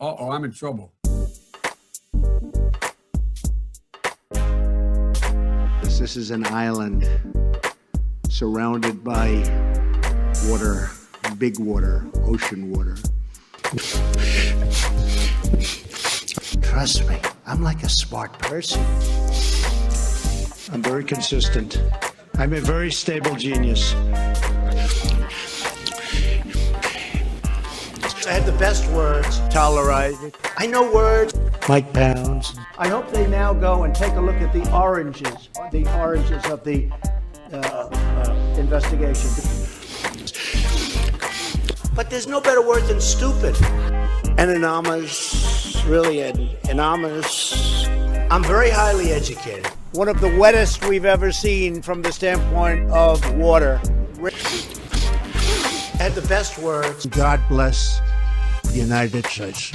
Uh-oh, I'm in trouble. This is an island surrounded by water, big water, ocean water. Trust me, I'm like a smart person. I'm very consistent. I'm a very stable genius. I had the best words. Tolerate it. I know words. Mike Pounds. I hope they now go and take a look at the oranges of the investigation. But there's no better word than stupid. Anonymous, really anonymous. I'm very highly educated. One of the wettest we've ever seen from the standpoint of water. Had the best words. God bless the United States.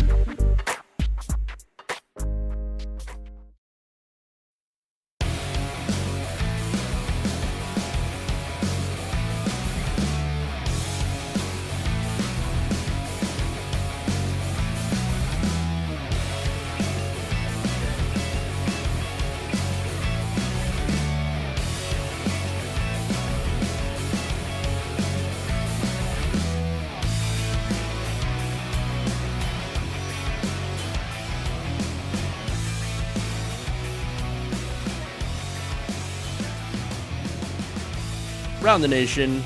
Around the nation,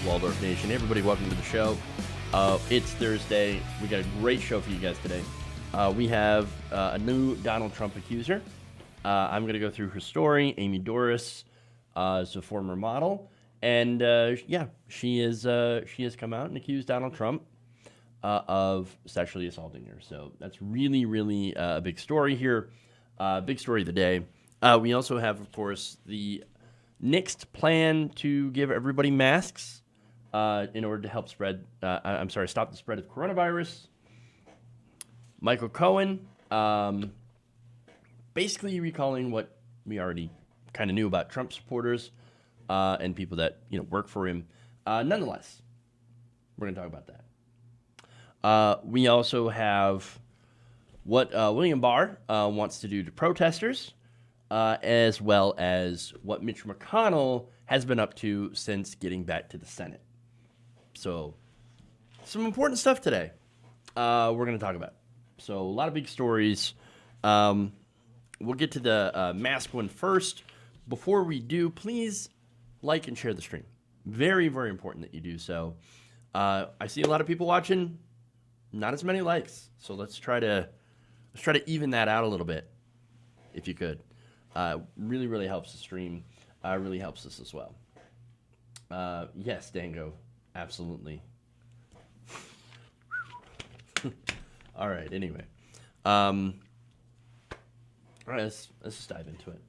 Waldorf Nation, everybody, welcome to the show. It's Thursday. We got a great show for you guys today. We have a new Donald Trump accuser. I'm going to go through her story. Amy Doris is a former model, and she has come out and accused Donald Trump of sexually assaulting her. So that's really, really a big story here. Big story of the day. We also have, of course, the next plan to give everybody masks in order to help stop the spread of coronavirus. Michael Cohen, basically recalling what we already kind of knew about Trump supporters and people that work for him. Nonetheless, we're going to talk about that. We also have what William Barr wants to do to protesters. As well as what Mitch McConnell has been up to since getting back to the Senate. So, some important stuff today we're going to talk about. So, a lot of big stories. We'll get to the mask one first. Before we do, please like and share the stream. Very, very important that you do so. I see a lot of people watching, not as many likes. So, let's try to even that out a little bit, if you could. Really, really helps the stream. Really helps us as well. Yes, Dango. Absolutely. All right, anyway. All right, let's just dive into it.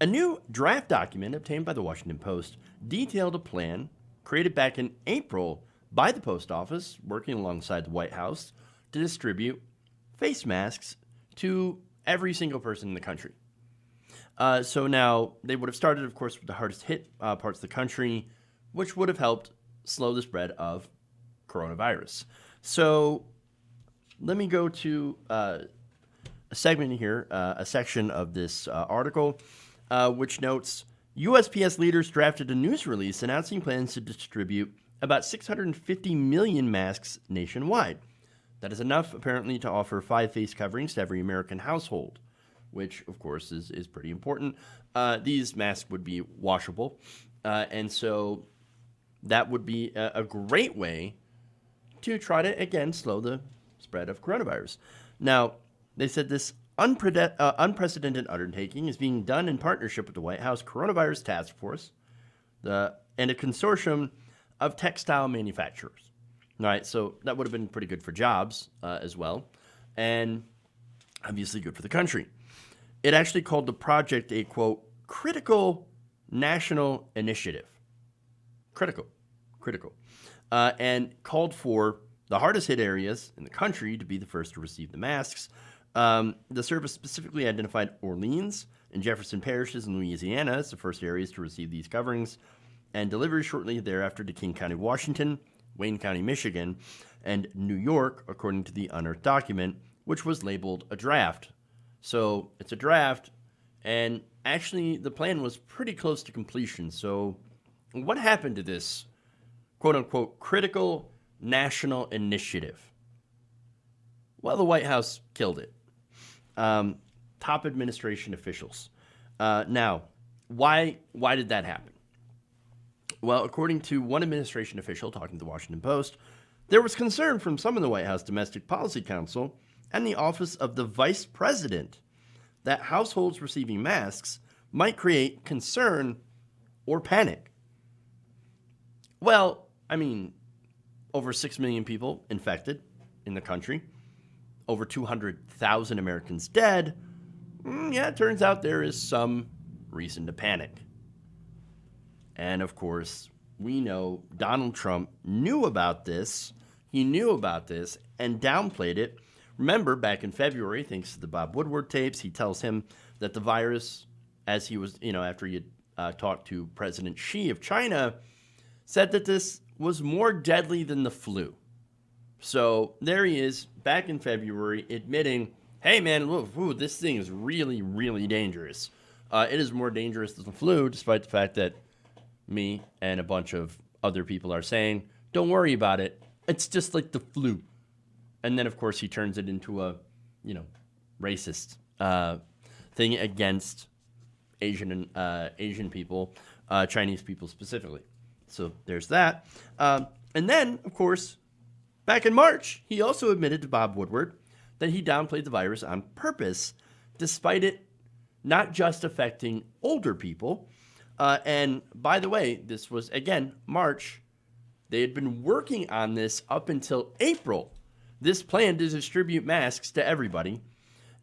A new draft document obtained by the Washington Post detailed a plan created back in April by the post office, working alongside the White House, to distribute face masks to every single person in the country. So now they would have started, of course, with the hardest hit parts of the country, which would have helped slow the spread of coronavirus. So let me go to a segment here, a section of this article, which notes USPS leaders drafted a news release announcing plans to distribute about 650 million masks nationwide. That is enough, apparently, to offer 5 face coverings to every American household, which, of course, is pretty important. These masks would be washable, and so that would be a great way to try to, again, slow the spread of coronavirus. Now, they said this unprecedented undertaking is being done in partnership with the White House Coronavirus Task Force and a consortium of textile manufacturers. All right, so that would have been pretty good for jobs as well, and obviously good for the country. It actually called the project a, quote, critical national initiative. Critical. And called for the hardest hit areas in the country to be the first to receive the masks. The service specifically identified Orleans and Jefferson parishes in Louisiana as the first areas to receive these coverings. and delivery shortly thereafter to King County, Washington, Wayne County, Michigan, and New York, according to the unearthed document, which was labeled a draft. So it's a draft, and actually the plan was pretty close to completion. So what happened to this quote-unquote critical national initiative? Well, the White House killed it. Top administration officials. Now, why did that happen? Well, according to one administration official talking to the Washington Post, there was concern from some in the White House Domestic Policy Council and the Office of the Vice President that households receiving masks might create concern or panic. Well, I mean, over 6 million people infected in the country, over 200,000 Americans dead. Yeah, it turns out there is some reason to panic. And of course, we know Donald Trump knew about this. He knew about this and downplayed it. Remember, back in February, thanks to the Bob Woodward tapes, he tells him that the virus, as he was, after he had talked to President Xi of China, said that this was more deadly than the flu. So there he is, back in February, admitting, hey man, look, this thing is really, really dangerous. It is more dangerous than the flu, despite the fact that me and a bunch of other people are saying, don't worry about it. It's just like the flu. And then, of course, he turns it into a, racist thing against Asian people, Chinese people specifically. So there's that. And then, of course, back in March, he also admitted to Bob Woodward that he downplayed the virus on purpose, despite it not just affecting older people. And by the way, this was, again, March. They had been working on this up until April. This plan to distribute masks to everybody.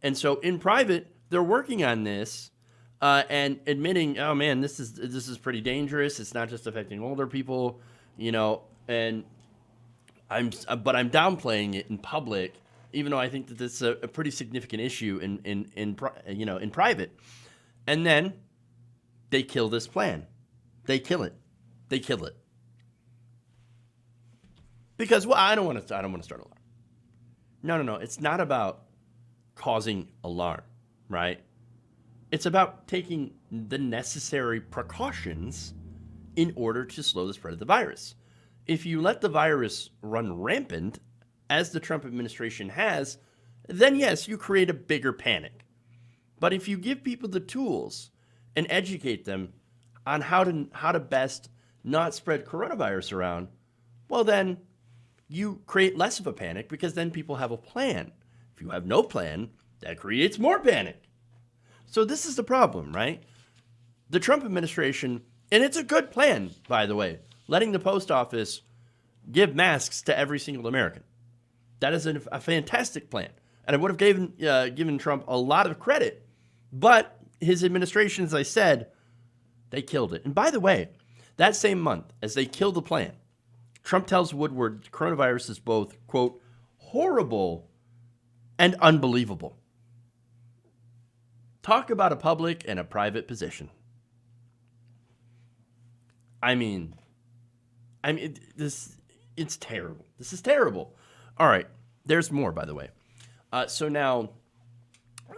And so in private, they're working on this and admitting, oh man, this is pretty dangerous. It's not just affecting older people, and I'm downplaying it in public, even though I think that this is a pretty significant issue in private. And then they kill this plan. They kill it. Because I don't want to start alarm. No. It's not about causing alarm, right? It's about taking the necessary precautions in order to slow the spread of the virus. If you let the virus run rampant, as the Trump administration has, then yes, you create a bigger panic. But if you give people the tools and educate them on how to best not spread coronavirus around, well then you create less of a panic because then people have a plan. If you have no plan, that creates more panic. So this is the problem, right? The Trump administration, and it's a good plan, by the way, letting the post office give masks to every single American. That is a fantastic plan. And I would have given Trump a lot of credit. But his administration, as I said, they killed it. And by the way, that same month, as they killed the plan, Trump tells Woodward coronavirus is both, quote, horrible and unbelievable. Talk about a public and a private position. It's terrible. This is terrible. All right, there's more, by the way. So now,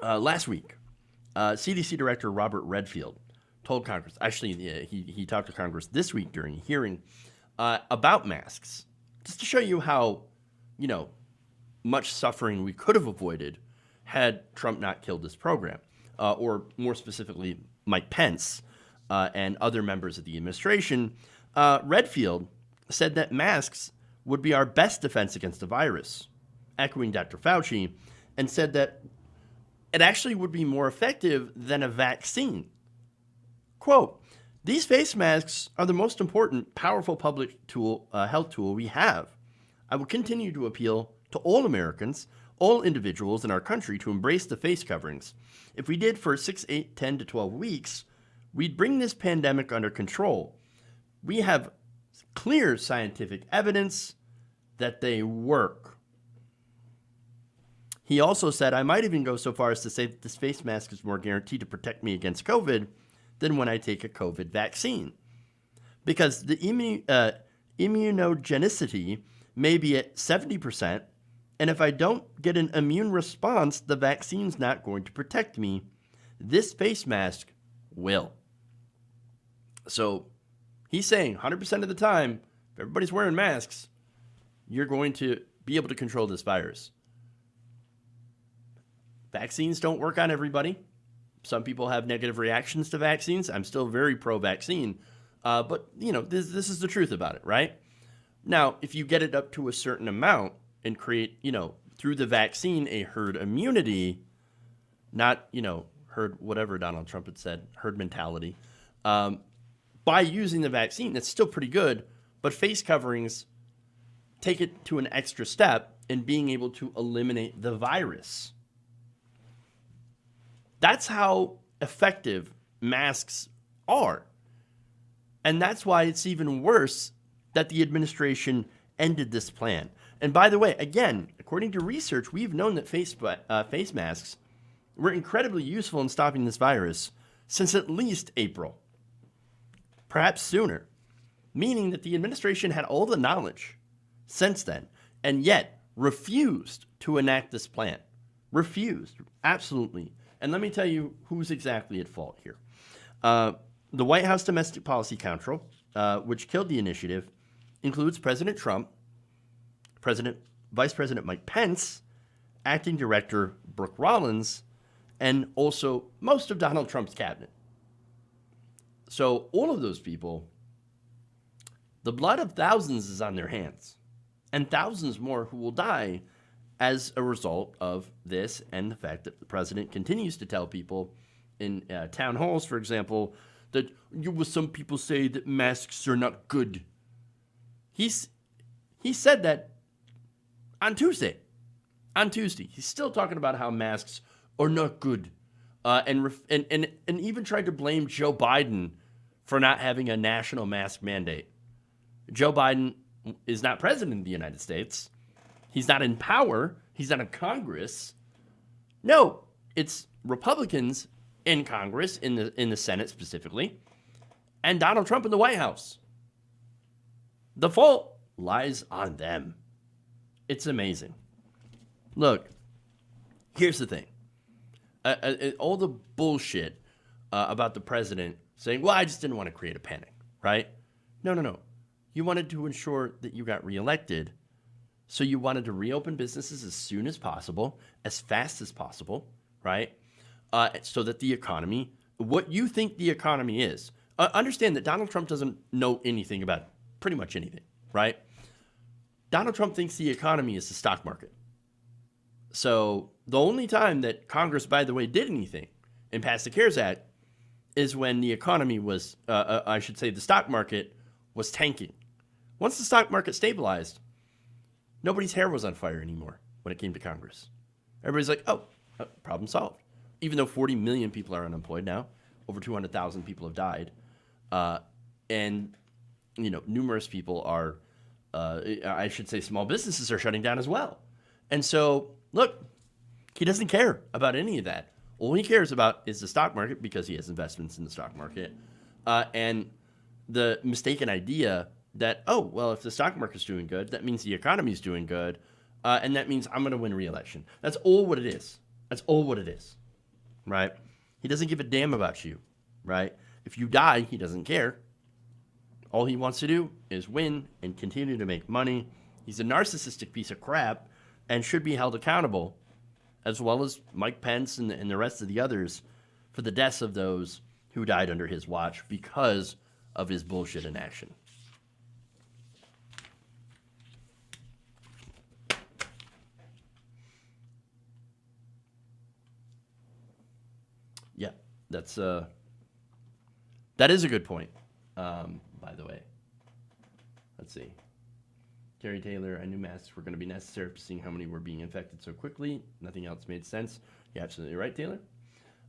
last week, CDC Director Robert Redfield told Congress, actually, he talked to Congress this week during a hearing about masks, just to show you how, much suffering we could have avoided had Trump not killed this program, or more specifically, Mike Pence and other members of the administration. Redfield said that masks would be our best defense against the virus, echoing Dr. Fauci, and said that it actually would be more effective than a vaccine. Quote, these face masks are the most important, powerful public health tool we have. I will continue to appeal to all Americans, all individuals in our country to embrace the face coverings. If we did for 6, 8, 10 to 12 weeks, we'd bring this pandemic under control. We have clear scientific evidence that they work. He also said, I might even go so far as to say that this face mask is more guaranteed to protect me against COVID than when I take a COVID vaccine. because the immunogenicity may be at 70%, and if I don't get an immune response, the vaccine's not going to protect me. This face mask will. So he's saying 100% of the time, if everybody's wearing masks, you're going to be able to control this virus. Vaccines don't work on everybody. Some people have negative reactions to vaccines. I'm still very pro-vaccine. But, this is the truth about it, right? Now, if you get it up to a certain amount and create, through the vaccine, a herd immunity, not, herd, whatever Donald Trump had said, herd mentality, by using the vaccine, that's still pretty good. But face coverings take it to an extra step in being able to eliminate the virus. That's how effective masks are. And that's why it's even worse that the administration ended this plan. And by the way, again, according to research, we've known that face masks were incredibly useful in stopping this virus since at least April, perhaps sooner, meaning that the administration had all the knowledge since then and yet refused to enact this plan. Refused, absolutely. And let me tell you who's exactly at fault here. The White House Domestic Policy Council, which killed the initiative, includes President Trump, Vice President Mike Pence, Acting Director Brooke Rollins, and also most of Donald Trump's cabinet. So all of those people, the blood of thousands is on their hands, and thousands more who will die as a result of this and the fact that the president continues to tell people in town halls, for example, that some people say that masks are not good. He said that on Tuesday. On Tuesday, he's still talking about how masks are not good, and even tried to blame Joe Biden for not having a national mask mandate. Joe Biden is not president of the United States. He's not in power. He's not in Congress. No, it's Republicans in Congress, in the Senate specifically, and Donald Trump in the White House. The fault lies on them. It's amazing. Look, here's the thing. All the bullshit about the president saying, well, I just didn't want to create a panic, right? No. You wanted to ensure that you got reelected. So you wanted to reopen businesses as soon as possible, as fast as possible, right? So that the economy, what you think the economy is, understand that Donald Trump doesn't know anything about pretty much anything, right? Donald Trump thinks the economy is the stock market. So the only time that Congress, by the way, did anything and passed the CARES Act is when the economy was, the stock market was tanking. Once the stock market stabilized, nobody's hair was on fire anymore when it came to Congress. Everybody's like, problem solved. Even though 40 million people are unemployed now, over 200,000 people have died, and numerous people are, small businesses are shutting down as well. And so, look, he doesn't care about any of that. All he cares about is the stock market because he has investments in the stock market, and the mistaken idea that, if the stock market's doing good, that means the economy's doing good, and that means I'm going to win re-election. That's all what it is. That's all what it is, right? He doesn't give a damn about you, right? If you die, he doesn't care. All he wants to do is win and continue to make money. He's a narcissistic piece of crap and should be held accountable, as well as Mike Pence and the rest of the others, for the deaths of those who died under his watch because of his bullshit inaction. Yeah, that is a good point. By the way, let's see. Terry Taylor, I knew masks were going to be necessary, seeing how many were being infected so quickly. Nothing else made sense. You're absolutely right, Taylor.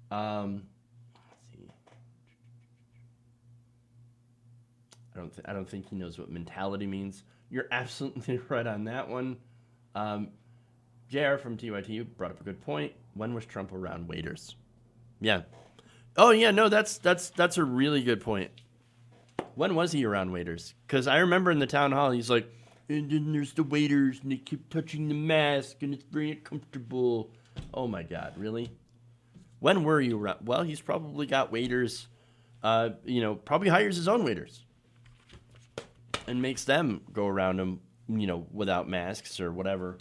Let's see. I don't think he knows what mentality means. You're absolutely right on that one. JR from TYT brought up a good point. When was Trump around waiters? Yeah. Oh yeah, no, that's a really good point. When was he around waiters? Because I remember in the town hall, he's like, and then there's the waiters, and they keep touching the mask, and it's very uncomfortable. Oh, my God, really? When were you around? Well, he's probably got waiters, probably hires his own waiters and makes them go around him, without masks or whatever,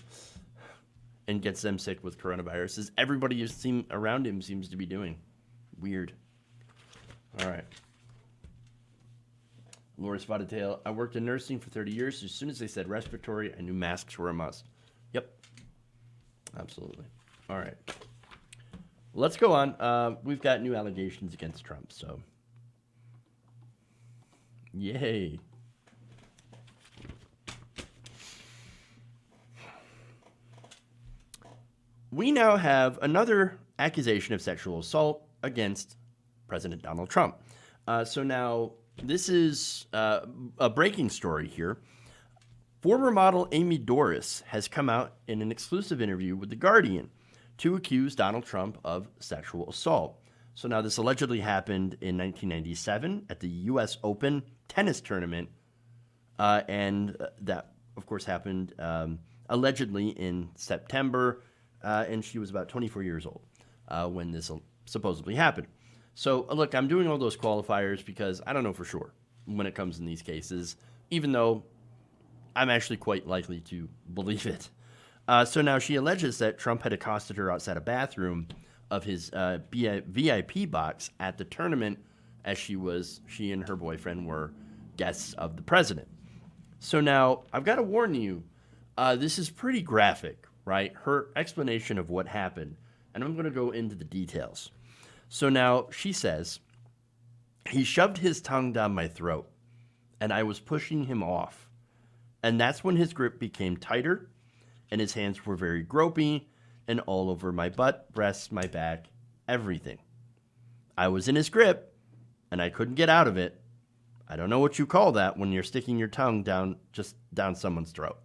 and gets them sick with coronavirus, as everybody around him seems to be doing. Weird. All right. Laura Spotted Tail. I worked in nursing for 30 years. As soon as they said respiratory, I knew masks were a must. Yep. Absolutely. All right. Let's go on. We've got new allegations against Trump, so. Yay. We now have another accusation of sexual assault against President Donald Trump. So now, this is a breaking story here. Former model Amy Doris has come out in an exclusive interview with The Guardian to accuse Donald Trump of sexual assault. So now this allegedly happened in 1997 at the U.S. Open tennis tournament. And that, of course, happened allegedly in September. And she was about 24 years old when this supposedly happened. So, look, I'm doing all those qualifiers because I don't know for sure when it comes in these cases, even though I'm actually quite likely to believe it. So now she alleges that Trump had accosted her outside a bathroom of his VIP box at the tournament as she and her boyfriend were guests of the president. So now I've got to warn you, this is pretty graphic, right? Her explanation of what happened, and I'm going to go into the details. So now she says, he shoved his tongue down my throat, and I was pushing him off. And that's when his grip became tighter, and his hands were very gropey, and all over my butt, breasts, my back, everything. I was in his grip, and I couldn't get out of it. I don't know what you call that when you're sticking your tongue down someone's throat.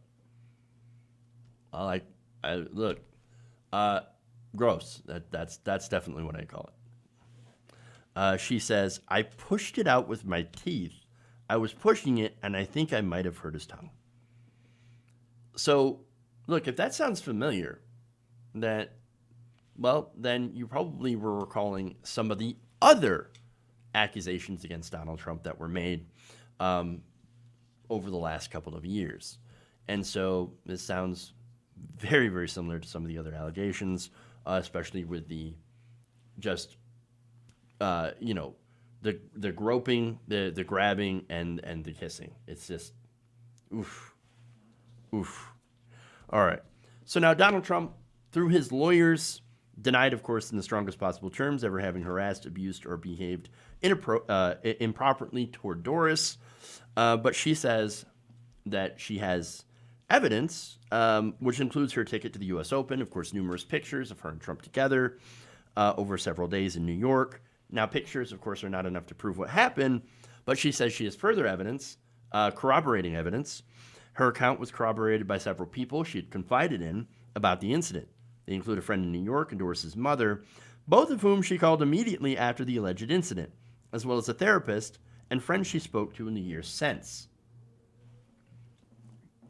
Look, gross. That's definitely what I call it. She says, I pushed it out with my teeth. I was pushing it, and I think I might have hurt his tongue. So, look, if that sounds familiar, then you probably were recalling some of the other accusations against Donald Trump that were made over the last couple of years. And so this sounds very, very similar to some of the other allegations, especially with the the groping, the grabbing, and the kissing. It's just, oof. All right. So now Donald Trump, through his lawyers, denied, of course, in the strongest possible terms, ever having harassed, abused, or behaved improperly toward Doris. But she says that she has evidence, which includes her ticket to the U.S. Open, of course, numerous pictures of her and Trump together over several days in New York. Now, pictures, of course, are not enough to prove what happened, but she says she has further evidence, corroborating evidence. Her account was corroborated by several people she had confided in about the incident. They include a friend in New York and Doris's mother, both of whom she called immediately after the alleged incident, as well as a therapist and friends she spoke to in the years since.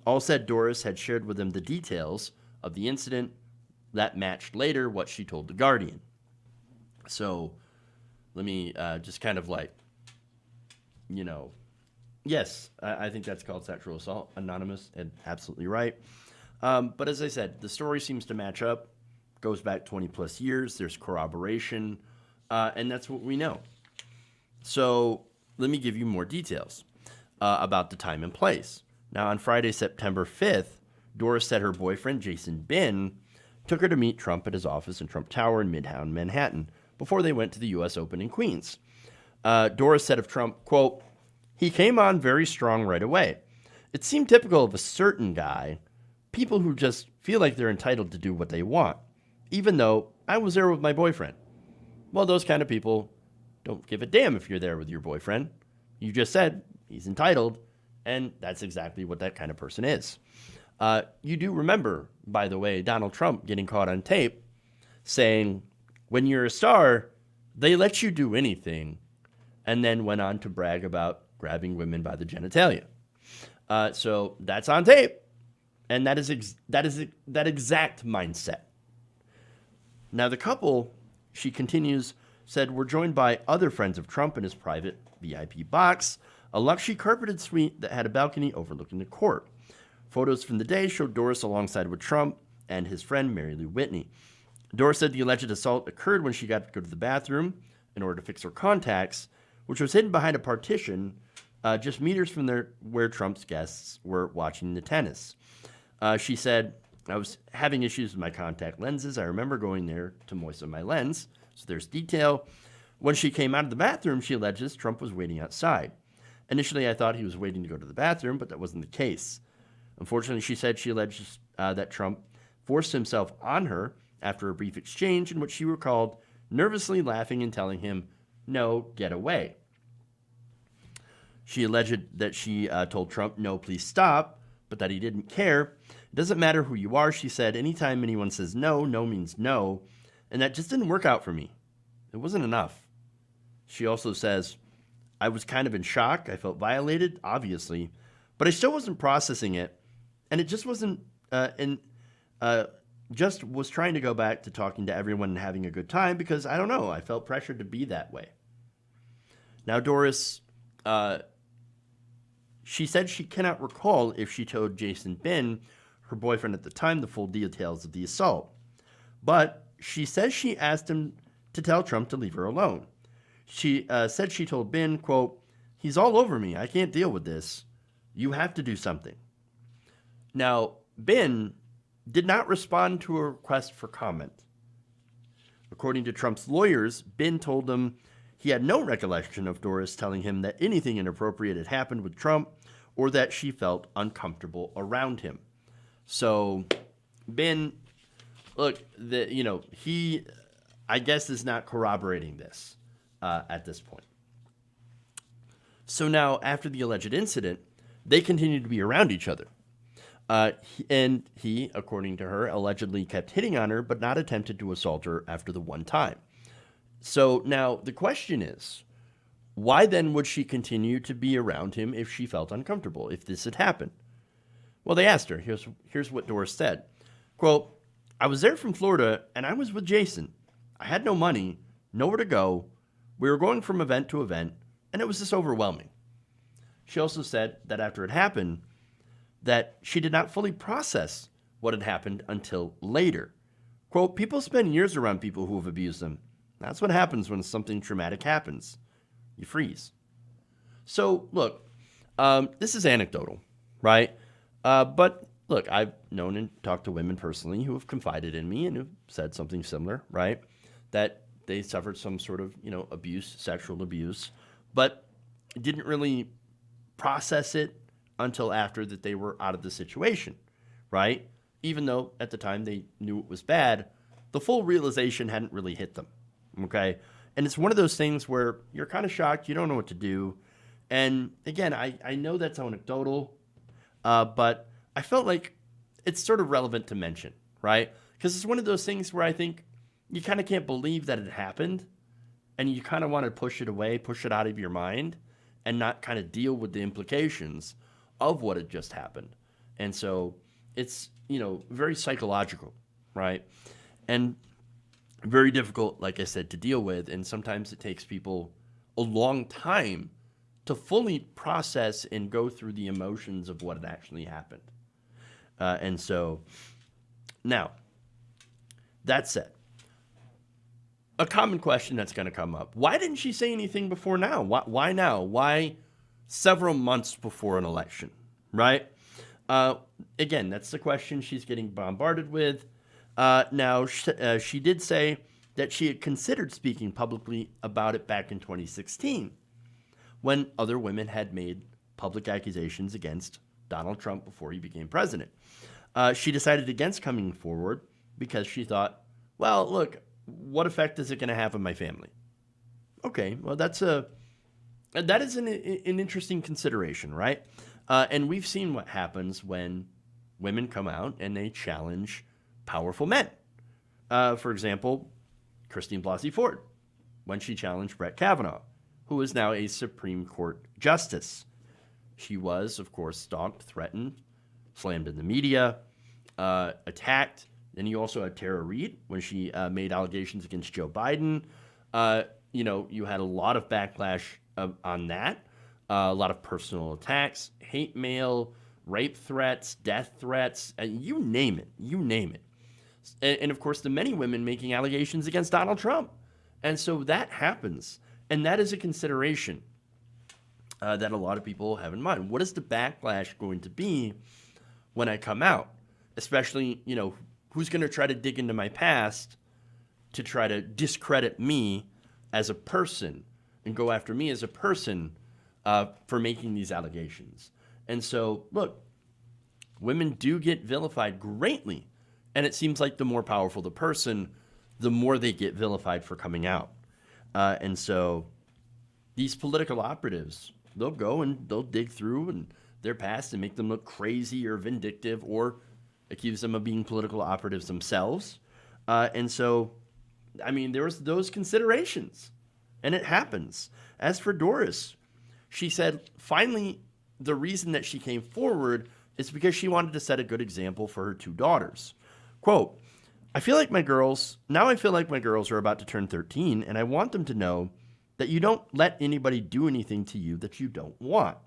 All said Doris had shared with them the details of the incident that matched later what she told The Guardian. So let me just kind of yes, I think that's called sexual assault, anonymous, and absolutely right. But as I said, the story seems to match up, goes back 20 plus years, there's corroboration, and that's what we know. So let me give you more details about the time and place. Now, on Friday, September 5th, Doris said her boyfriend, Jason Bin, took her to meet Trump at his office in Trump Tower in Midtown Manhattan before they went to the U.S. Open in Queens. Doris said of Trump, quote, he came on very strong right away. It seemed typical of a certain guy, people who just feel like they're entitled to do what they want, even though I was there with my boyfriend. Well, those kind of people don't give a damn if you're there with your boyfriend. You just said he's entitled, and that's exactly what that kind of person is. You do remember, by the way, Donald Trump getting caught on tape saying, when you're a star, they let you do anything, and then went on to brag about grabbing women by the genitalia. So that's on tape, and that is that exact mindset. Now the couple, she continues, said, were joined by other friends of Trump in his private VIP box, a luxury carpeted suite that had a balcony overlooking the court. Photos from the day showed Doris alongside with Trump and his friend Mary Lou Whitney. Doris said the alleged assault occurred when she got to go to the bathroom in order to fix her contacts, which was hidden behind a partition just meters from where Trump's guests were watching the tennis. She said, I was having issues with my contact lenses. I remember going there to moisten my lens. So there's detail. When she came out of the bathroom, she alleges Trump was waiting outside. Initially, I thought he was waiting to go to the bathroom, but that wasn't the case. Unfortunately, she said she alleges that Trump forced himself on her after a brief exchange in which she recalled nervously laughing and telling him, "No, get away." She alleged that she told Trump, "No, please stop," but that he didn't care. It doesn't matter who you are, she said. Anytime anyone says no, no means no. And that just didn't work out for me. It wasn't enough. She also says, I was kind of in shock. I felt violated, obviously, but I still wasn't processing it. And it just wasn't, just was trying to go back to talking to everyone and having a good time because, I don't know, I felt pressured to be that way. Now, Doris, she said she cannot recall if she told Jason Bin, her boyfriend at the time, the full details of the assault. But she says she asked him to tell Trump to leave her alone. She said she told Bin, quote, "He's all over me. I can't deal with this. You have to do something." Now, Bin did not respond to a request for comment. According to Trump's lawyers, Bin told them he had no recollection of Doris telling him that anything inappropriate had happened with Trump or that she felt uncomfortable around him. So, Bin, look, he, I guess, is not corroborating this at this point. So now, after the alleged incident, they continued to be around each other. And he, according to her, allegedly kept hitting on her, but not attempted to assault her after the one time. So now the question is, why then would she continue to be around him if she felt uncomfortable, if this had happened? Well, they asked her. Here's what Doris said. Quote, "I was there from Florida, and I was with Jason. I had no money, nowhere to go. We were going from event to event, and it was just overwhelming." She also said that after it happened, that she did not fully process what had happened until later. Quote, "People spend years around people who have abused them. That's what happens when something traumatic happens. You freeze." So, look, this is anecdotal, right? But, look, I've known and talked to women personally who have confided in me and have said something similar, right? That they suffered some sort of, abuse, sexual abuse, but didn't really process it until after that they were out of the situation, right? Even though at the time they knew it was bad, the full realization hadn't really hit them, okay? And it's one of those things where you're kind of shocked, you don't know what to do. And again, I know that's anecdotal, but I felt like it's sort of relevant to mention, right? Because it's one of those things where I think you kind of can't believe that it happened, and you kind of want to push it away, push it out of your mind, and not kind of deal with the implications of what had just happened. And so it's, very psychological, right? And very difficult, like I said, to deal with. And sometimes it takes people a long time to fully process and go through the emotions of what had actually happened. And so now, that said, a common question that's going to come up: why didn't she say anything before now? Why now? Why several months before an election, right? Again, that's the question she's getting bombarded with. Now, she did say that she had considered speaking publicly about it back in 2016 when other women had made public accusations against Donald Trump before he became president. She decided against coming forward because she thought, well, look, what effect is it going to have on my family? Okay, well, that is an interesting consideration, right? And we've seen what happens when women come out and they challenge powerful men. For example, Christine Blasey Ford, when she challenged Brett Kavanaugh. who is now a Supreme Court justice. She was, of course, stalked, threatened, slammed in the media, attacked. Then you also had Tara Reid when she made allegations against Joe Biden. You had a lot of backlash on that, a lot of personal attacks, hate mail, rape threats, death threats, and you name it. And of course, the many women making allegations against Donald Trump. And so that happens. And that is a consideration that a lot of people have in mind. What is the backlash going to be when I come out? Especially, who's going to try to dig into my past to try to discredit me as a person and go after me as a person for making these allegations. And so, look, women do get vilified greatly. And it seems like the more powerful the person, the more they get vilified for coming out. And so these political operatives, they'll go and they'll dig through and their past and make them look crazy or vindictive or accuse them of being political operatives themselves. And so, there was those considerations. And it happens. As for Doris, she said, finally, the reason that she came forward is because she wanted to set a good example for her two daughters. Quote, I feel like my girls are about to turn 13, and I want them to know that you don't let anybody do anything to you that you don't want.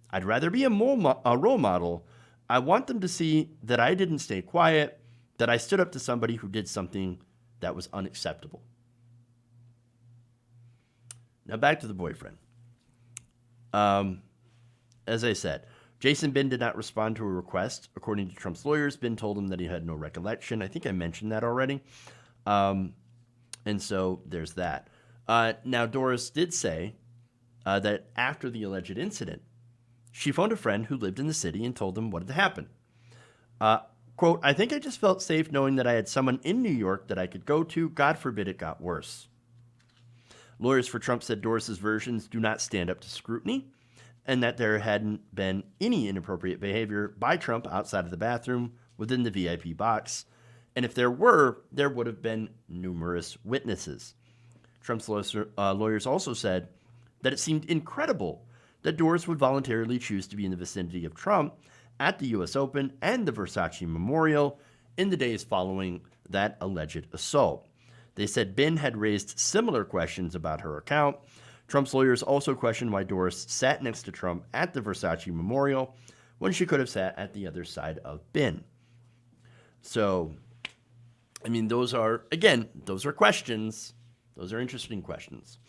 I'd rather be a role model. I want them to see that I didn't stay quiet, that I stood up to somebody who did something that was unacceptable. Now back to the boyfriend. As I said, Jason Bin did not respond to a request. According to Trump's lawyers, Bin told him that he had no recollection. I think I mentioned that already. And so there's that. Now, Doris did say that after the alleged incident, she phoned a friend who lived in the city and told them what had happened. Quote, I think I just felt safe knowing that I had someone in New York that I could go to. God forbid it got worse. Lawyers for Trump said Doris's versions do not stand up to scrutiny and that there hadn't been any inappropriate behavior by Trump outside of the bathroom within the VIP box. And if there were, there would have been numerous witnesses. Trump's lawyers also said that it seemed incredible that Doris would voluntarily choose to be in the vicinity of Trump at the U.S. Open and the Versace Memorial in the days following that alleged assault. They said Bin had raised similar questions about her account. Trump's lawyers also questioned why Doris sat next to Trump at the Versace Memorial when she could have sat at the other side of Bin. So, those are questions. Those are interesting questions.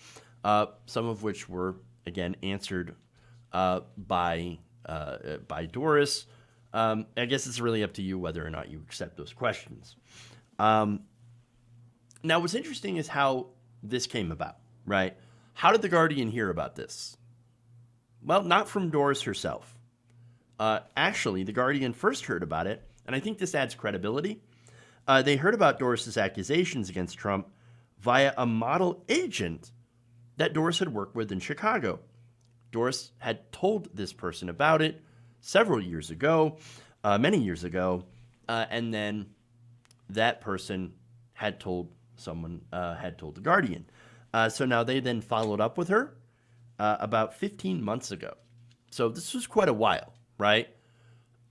Some of which were, again, answered by Doris. I guess it's really up to you whether or not you accept those questions. Now, what's interesting is how this came about, right? How did The Guardian hear about this? Well, not from Doris herself. Actually, The Guardian first heard about it, and I think this adds credibility. They heard about Doris's accusations against Trump via a model agent that Doris had worked with in Chicago. Doris had told this person about it several years ago, many years ago, and then that person had told The Guardian. So now they then followed up with her about 15 months ago. So this was quite a while, right?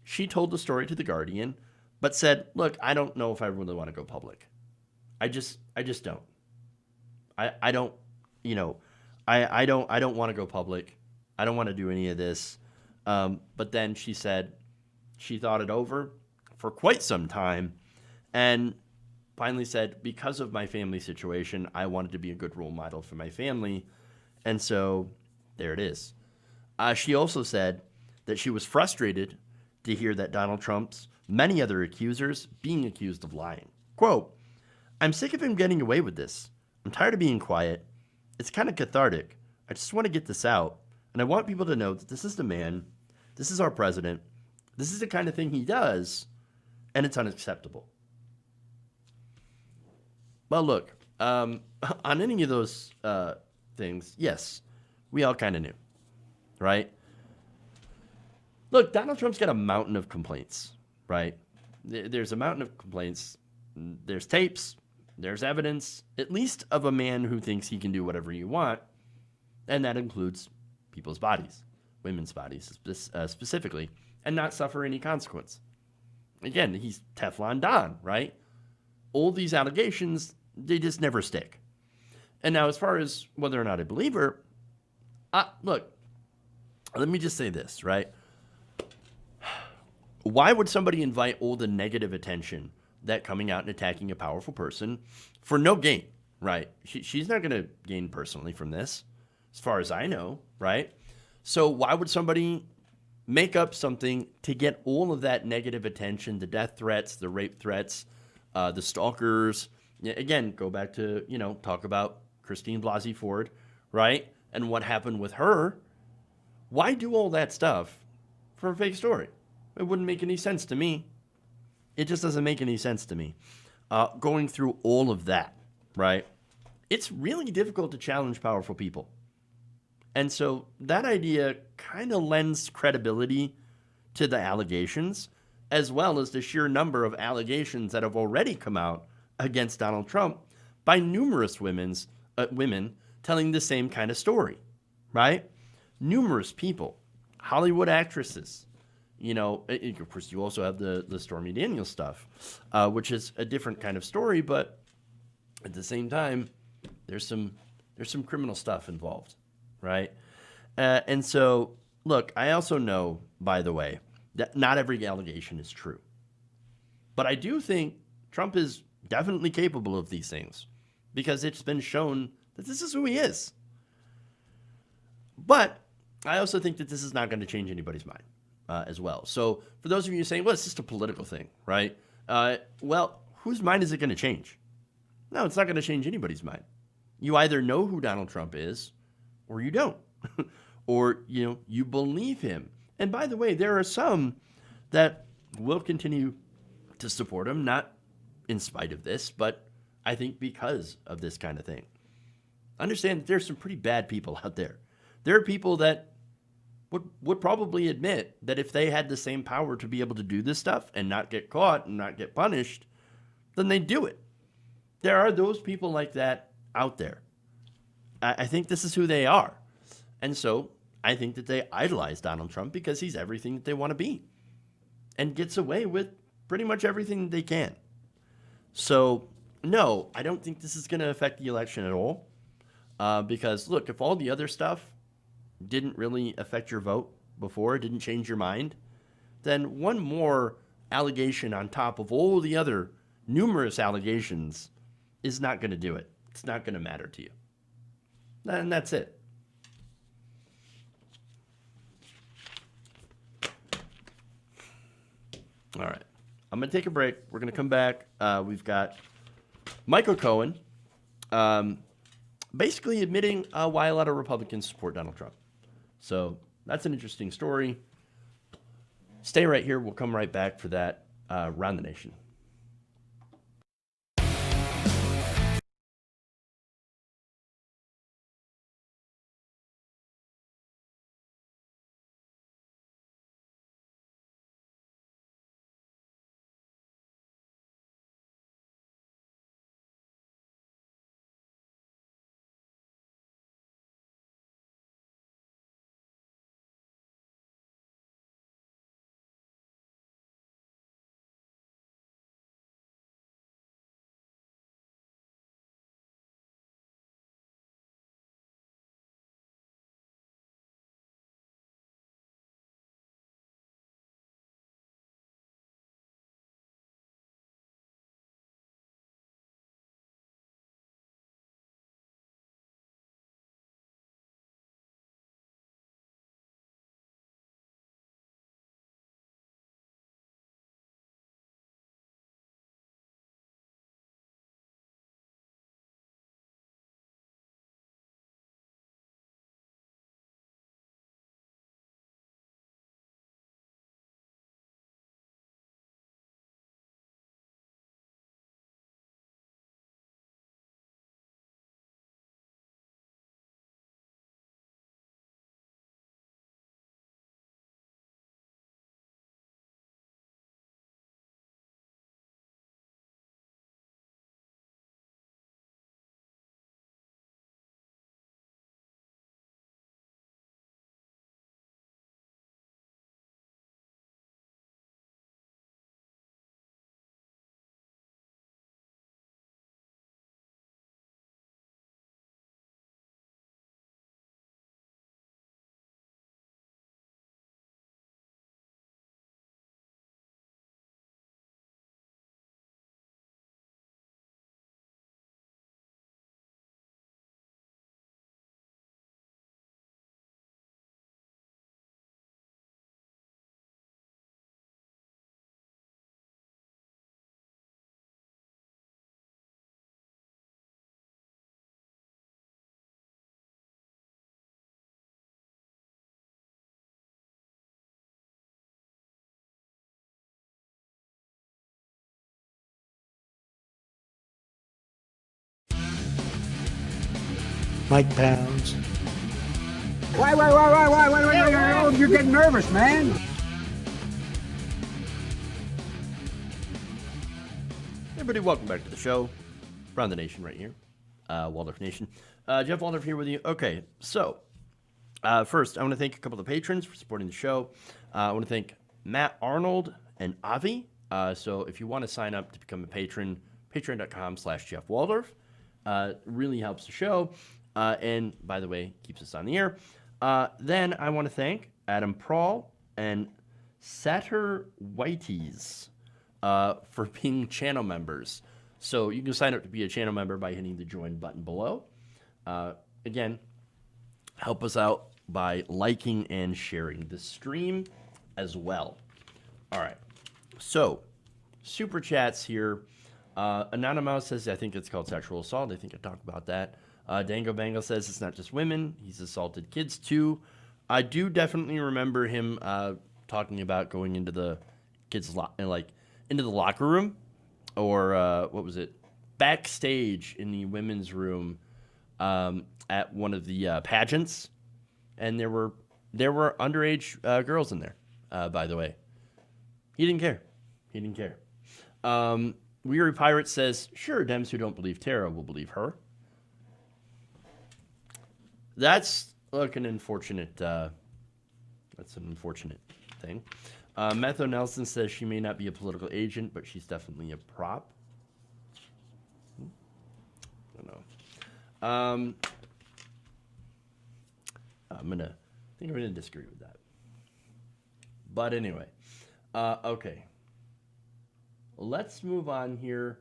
She told the story to The Guardian, but said, look, I don't know if I really want to go public. I just don't. I don't want to go public. I don't want to do any of this. But then she said she thought it over for quite some time and finally said, because of my family situation, I wanted to be a good role model for my family. And so there it is. She also said that she was frustrated to hear that Donald Trump's many other accusers being accused of lying. Quote, I'm sick of him getting away with this. I'm tired of being quiet. It's kind of cathartic. I just want to get this out. And I want people to know that this is the man. This is our president. This is the kind of thing he does. And it's unacceptable. Well, look, on any of those things, yes, we all kind of knew, right? Look, Donald Trump's got a mountain of complaints, right? There's a mountain of complaints. There's tapes. There's evidence, at least of a man who thinks he can do whatever you want. And that includes people's bodies, women's bodies specifically, and not suffer any consequence. Again, he's Teflon Don, right? All these allegations, they just never stick. And now, as far as whether or not I believe her, look, let me just say this, right? Why would somebody invite all the negative attention that coming out and attacking a powerful person for no gain, right? She's not going to gain personally from this, as far as I know, right? So why would somebody make up something to get all of that negative attention, the death threats, the rape threats, the stalkers? Again, go back to, talk about Christine Blasey Ford, right? And what happened with her. Why do all that stuff for a fake story? It wouldn't make any sense to me. It just doesn't make any sense to me. Going through all of that, right? It's really difficult to challenge powerful people. And so that idea kind of lends credibility to the allegations, as well as the sheer number of allegations that have already come out against Donald Trump by numerous women telling the same kind of story, right? Numerous people, Hollywood actresses. Of course, you also have the Stormy Daniels stuff, which is a different kind of story, but at the same time, there's some criminal stuff involved, right? And so, look, I also know, by the way, that not every allegation is true. But I do think Trump is definitely capable of these things because it's been shown that this is who he is. But I also think that this is not going to change anybody's mind as well. So for those of you saying, well, it's just a political thing, right? Well, whose mind is it going to change? No, it's not going to change anybody's mind. You either know who Donald Trump is or you don't. Or, you believe him. And by the way, there are some that will continue to support him, not in spite of this, but I think because of this kind of thing. Understand that there's some pretty bad people out there. There are people that would probably admit that if they had the same power to be able to do this stuff and not get caught and not get punished, then they'd do it. There are those people like that out there. I think this is who they are. And so I think that they idolize Donald Trump because he's everything that they want to be and gets away with pretty much everything they can. So, no, I don't think this is going to affect the election at all. Because, look, if all the other stuff didn't really affect your vote before, didn't change your mind, then one more allegation on top of all the other numerous allegations is not going to do it. It's not going to matter to you. And that's it. All right. I'm going to take a break. We're going to come back. We've got Michael Cohen basically admitting why a lot of Republicans support Donald Trump. So that's an interesting story. Stay right here. We'll come right back for that Round the Nation. Mike Pounds. Wait, you're getting nervous, man. Everybody, welcome back to the show. Around the Nation right here. Waldorf Nation. Jeff Waldorf here with you. Okay, so first, I want to thank a couple of the patrons for supporting the show. I want to thank Matt Arnold and Avi. So if you want to sign up to become a patron, patreon.com/Jeff Waldorf. Really helps the show. And by the way, keeps us on the air. Then I want to thank Adam Prawl and Satter Whiteys for being channel members. So you can sign up to be a channel member by hitting the join button below. Again, help us out by liking and sharing the stream as well. All right. So, super chats here. Anonymous says, I think it's called sexual assault. I think I talked about that. Dango Bango says it's not just women. He's assaulted kids too. I do definitely remember him talking about going into the kids' into the locker room, or what was it? Backstage in the women's room at one of the pageants, and there were underage girls in there. By the way, he didn't care. He didn't care. Weary Pirate says, sure, Dems who don't believe Tara will believe her. That's an unfortunate. That's an unfortunate thing. Metho Nelson says she may not be a political agent, but she's definitely a prop. I don't know. I'm gonna disagree with that. But anyway, okay. Let's move on here.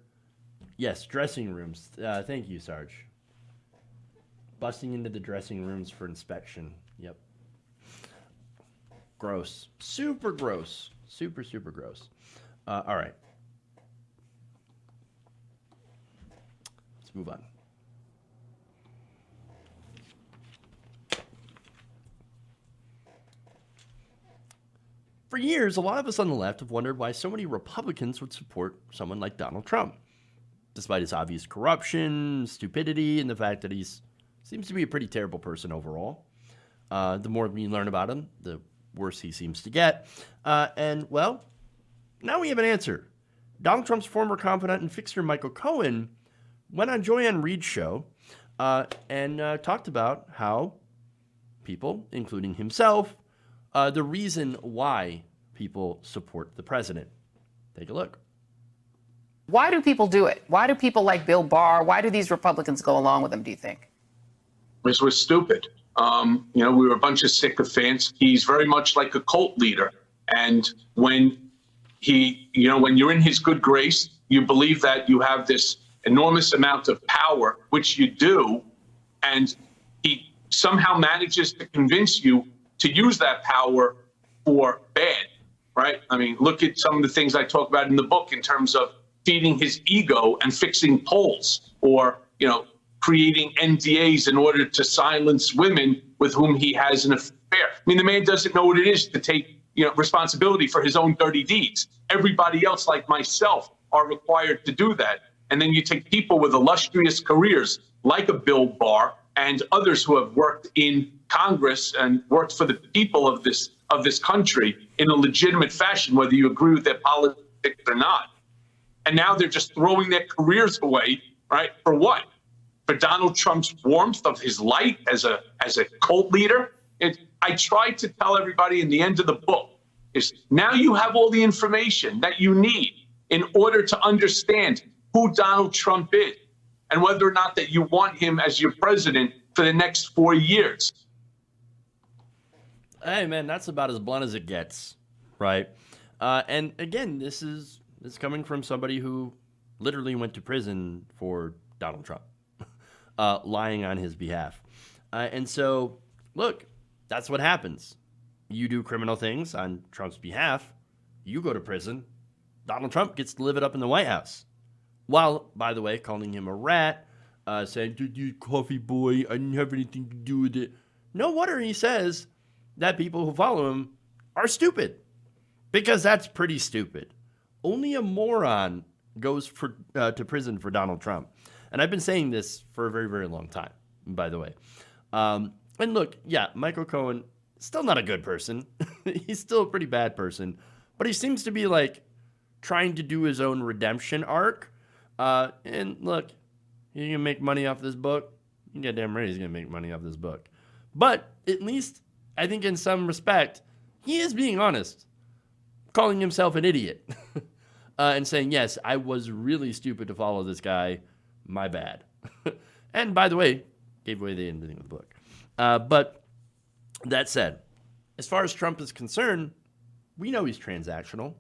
Yes, dressing rooms. Thank you, Sarge. Busting into the dressing rooms for inspection. Yep. Gross. Super gross. Super, super gross. All right. Let's move on. For years, a lot of us on the left have wondered why so many Republicans would support someone like Donald Trump, despite his obvious corruption, stupidity, and the fact that he seems to be a pretty terrible person overall. The more we learn about him, the worse he seems to get. And, well, now we have an answer. Donald Trump's former confidant and fixer, Michael Cohen, went on Joanne Reed's show and talked about how people, including himself, the reason why people support the president. Take a look. Why do people do it? Why do people like Bill Barr? Why do these Republicans go along with him, do you think? Because we're stupid. We were a bunch of sycophants. He's very much like a cult leader. And when when you're in his good grace, you believe that you have this enormous amount of power, which you do, and he somehow manages to convince you to use that power for bad, right? I mean, look at some of the things I talk about in the book in terms of feeding his ego and fixing polls, or, creating NDAs in order to silence women with whom he has an affair. I mean, the man doesn't know what it is to take, responsibility for his own dirty deeds. Everybody else, like myself, are required to do that. And then you take people with illustrious careers like a Bill Barr and others who have worked in Congress and worked for the people of this country in a legitimate fashion, whether you agree with their politics or not. And now they're just throwing their careers away, right? For what? For Donald Trump's warmth of his light as a cult leader? I tried to tell everybody in the end of the book is now you have all the information that you need in order to understand who Donald Trump is and whether or not that you want him as your president for the next 4 years. Hey, man, that's about as blunt as it gets, right? And again, this is coming from somebody who literally went to prison for Donald Trump, lying on his behalf. And so, look, that's what happens. You do criminal things on Trump's behalf, you go to prison, Donald Trump gets to live it up in the White House. While, by the way, calling him a rat, saying, "Dude, coffee boy, I didn't have anything to do with it." No wonder he says that people who follow him are stupid, because that's pretty stupid. Only a moron goes to prison for Donald Trump. And I've been saying this for a very, very long time. by the way. And look, yeah, Michael Cohen, still not a good person. He's still a pretty bad person. But he seems to be, like, trying to do his own redemption arc. And look, he's going to make money off this book. You get damn right he's going to make money off this book. But at least, I think in some respect, he is being honest, calling himself an idiot. And saying, yes, I was really stupid to follow this guy. My bad. And by the way, gave away the ending of the book. But that said, as far as Trump is concerned, we know he's transactional.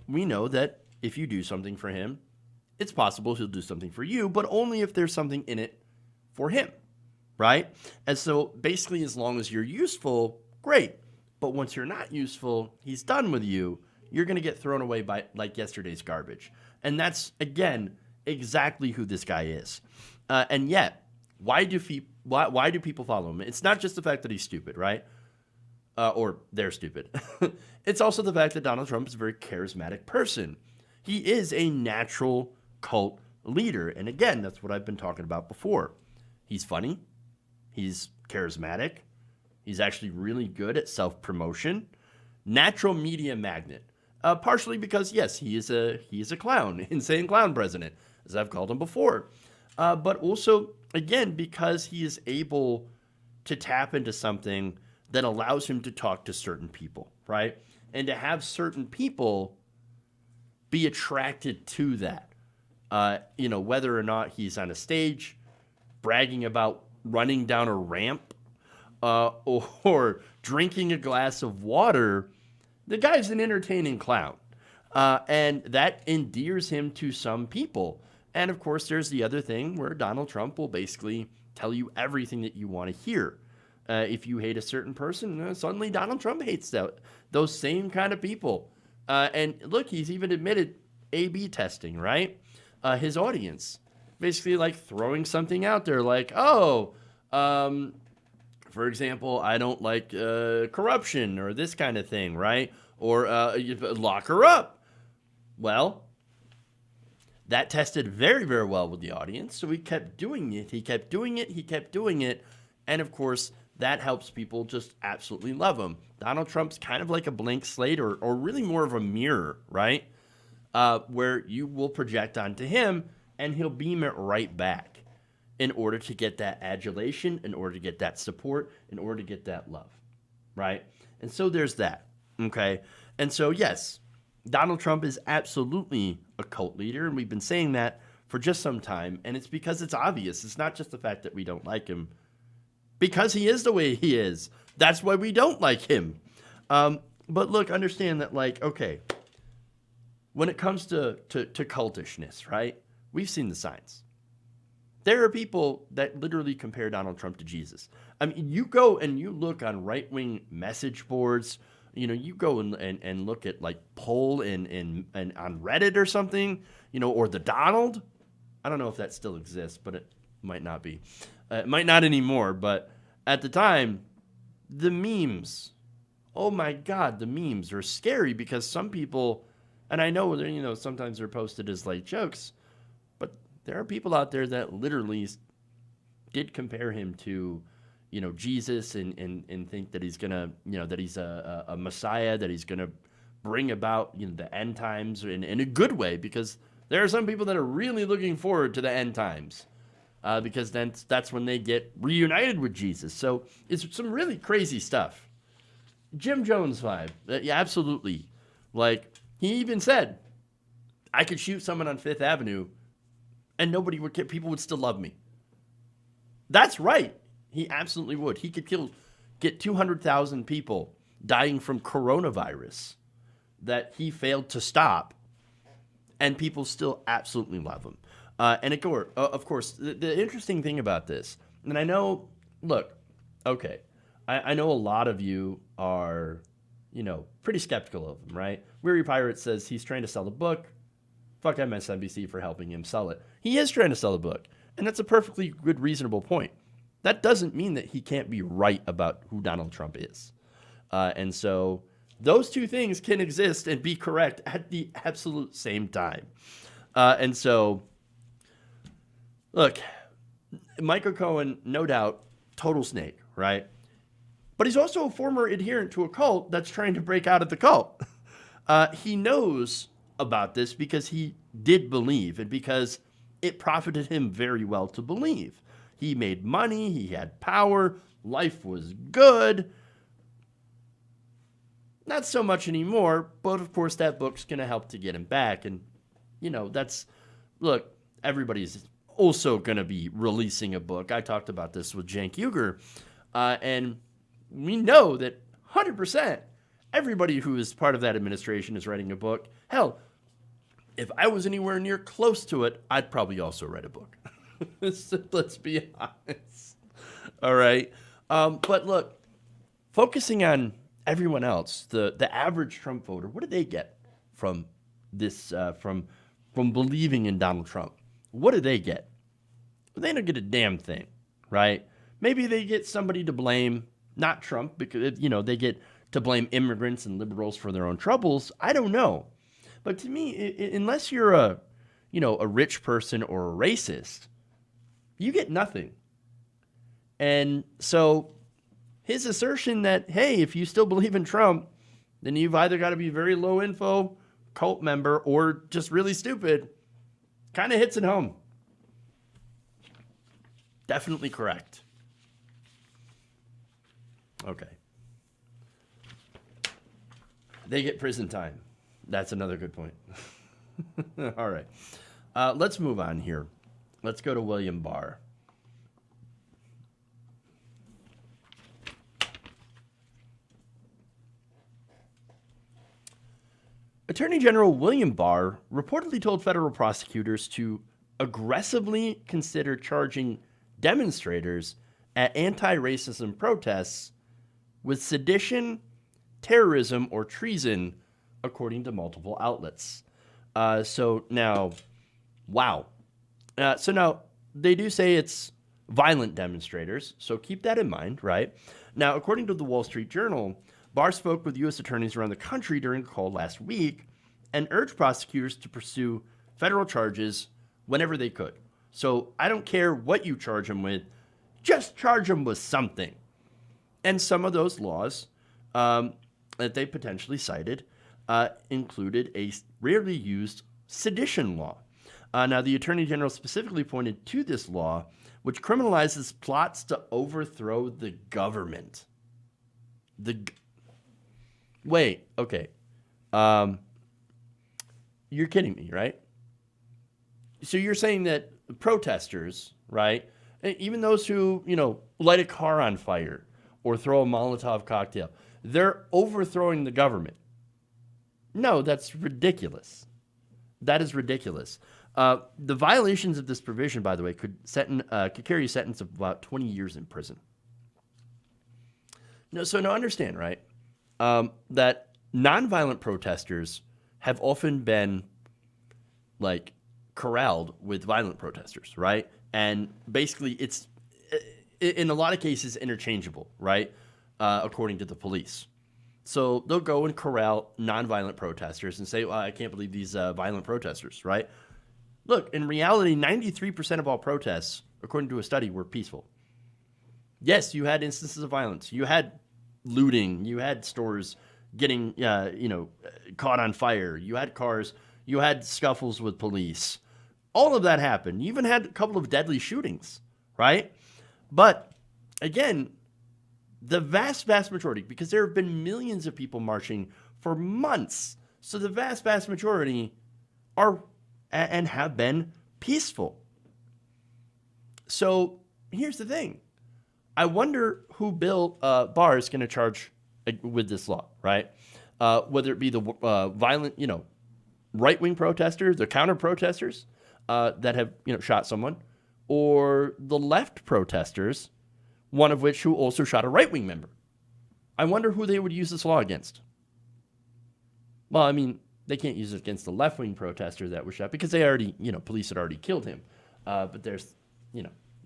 We know that if you do something for him, it's possible he'll do something for you, but only if there's something in it for him, right? And so basically, as long as you're useful, great. But once you're not useful, he's done with you. You're going to get thrown away by like yesterday's garbage. And that's, again, exactly who this guy is. And yet, why do people follow him? It's not just the fact that he's stupid, right? Or they're stupid. It's also the fact that Donald Trump is a very charismatic person. He is a natural cult leader. And again, that's what I've been talking about before. He's funny. He's charismatic. He's actually really good at self-promotion. Natural media magnet. Partially because, yes, he is a clown, insane clown president, as I've called him before. But also, again, because he is able to tap into something that allows him to talk to certain people, right? And to have certain people be attracted to that. Whether or not he's on a stage bragging about running down a ramp or drinking a glass of water, the guy's an entertaining clown. And that endears him to some people. And of course, there's the other thing where Donald Trump will basically tell you everything that you want to hear. If you hate a certain person, suddenly Donald Trump hates those same kind of people. And look, he's even admitted A/B testing, right? His audience. Basically like throwing something out there like, for example, I don't like corruption or this kind of thing, right? Or lock her up. Well, that tested very, very well with the audience. So he kept doing it. He kept doing it. And of course, that helps people just absolutely love him. Donald Trump's kind of like a blank slate or really more of a mirror, right? Where you will project onto him and he'll beam it right back in order to get that adulation, in order to get that support, in order to get that love, right? And so there's that, okay? And so, yes, Donald Trump is absolutely a cult leader, and we've been saying that for just some time, and it's because it's obvious. It's not just the fact that we don't like him, because he is the way he is. That's why we don't like him. But look, understand that, like, okay, when it comes to cultishness, right, we've seen the signs. There are people that literally compare Donald Trump to Jesus. I mean, you go and you look on right-wing message boards, you go and look at like poll and on Reddit or something, or the Donald. I don't know if that still exists, but it might not be. It might not anymore, but at the time, the memes, oh my God, the memes are scary because some people, and I know, sometimes they're posted as like jokes, but there are people out there that literally did compare him to, Jesus and think that he's gonna, that he's a Messiah, that he's gonna bring about, the end times in a good way, because there are some people that are really looking forward to the end times. Because then that's when they get reunited with Jesus. So it's some really crazy stuff. Jim Jones vibe. Yeah, absolutely. Like, he even said, I could shoot someone on Fifth Avenue and nobody would care. People would still love me. That's right. He absolutely would. He could get 200,000 people dying from coronavirus that he failed to stop, and people still absolutely love him. And of course, the interesting thing about this, and I know, look, okay, I know a lot of you are, pretty skeptical of him, right? Weary Pirate says he's trying to sell the book. Fuck MSNBC for helping him sell it. He is trying to sell the book, and that's a perfectly good, reasonable point. That doesn't mean that he can't be right about who Donald Trump is. And so those two things can exist and be correct at the absolute same time. And so, look, Michael Cohen, no doubt, total snake, right? But he's also a former adherent to a cult that's trying to break out of the cult. He knows about this because he did believe and because it profited him very well to believe. He made money, he had power, life was good. Not so much anymore, but of course that book's going to help to get him back. And, look, everybody's also going to be releasing a book. I talked about this with Cenk Uygur, and we know that 100% everybody who is part of that administration is writing a book. Hell, if I was anywhere near close to it, I'd probably also write a book. Let's be honest. All right. But look, focusing on everyone else, the average Trump voter, what do they get from this, from believing in Donald Trump? What do they get? Well, they don't get a damn thing, right? Maybe they get somebody to blame, not Trump, because, they get to blame immigrants and liberals for their own troubles. I don't know. But to me, unless you're a rich person or a racist, you get nothing. And so his assertion that, hey, if you still believe in Trump, then you've either got to be very low info, cult member, or just really stupid, kind of hits it home. Definitely correct. Okay. They get prison time. That's another good point. All right. Let's move on here. Let's go to William Barr. Attorney General William Barr reportedly told federal prosecutors to aggressively consider charging demonstrators at anti-racism protests with sedition, terrorism, or treason, according to multiple outlets. So now they do say it's violent demonstrators, so keep that in mind, right? Now, according to the Wall Street Journal, Barr spoke with U.S. attorneys around the country during a call last week and urged prosecutors to pursue federal charges whenever they could. So I don't care what you charge them with, just charge them with something. And some of those laws that they potentially cited included a rarely used sedition law. Now, the Attorney General specifically pointed to this law, which criminalizes plots to overthrow the government. Wait, okay. You're kidding me, right? So you're saying that protesters, right, even those who, light a car on fire or throw a Molotov cocktail, they're overthrowing the government. No, that's ridiculous. That is ridiculous. The violations of this provision, by the way, could carry a sentence of about 20 years in prison. No, so now understand, right, that nonviolent protesters have often been, corralled with violent protesters, right? And basically, it's, in a lot of cases, interchangeable, right, according to the police. So they'll go and corral nonviolent protesters and say, well, I can't believe these violent protesters, right? Look, in reality, 93% of all protests, according to a study, were peaceful. Yes, you had instances of violence. You had looting. You had stores getting, caught on fire. You had cars. You had scuffles with police. All of that happened. You even had a couple of deadly shootings, right? But, again, the vast, vast majority, because there have been millions of people marching for months, so the vast, vast majority are and have been peaceful. So here's the thing. I wonder who Bill Barr is going to charge with this law, right? Whether it be the violent, right-wing protesters, the counter-protesters that have, shot someone, or the left protesters, one of which who also shot a right-wing member. I wonder who they would use this law against. Well, I mean, they can't use it against the left-wing protester that was shot because they already, police had already killed him. But there's,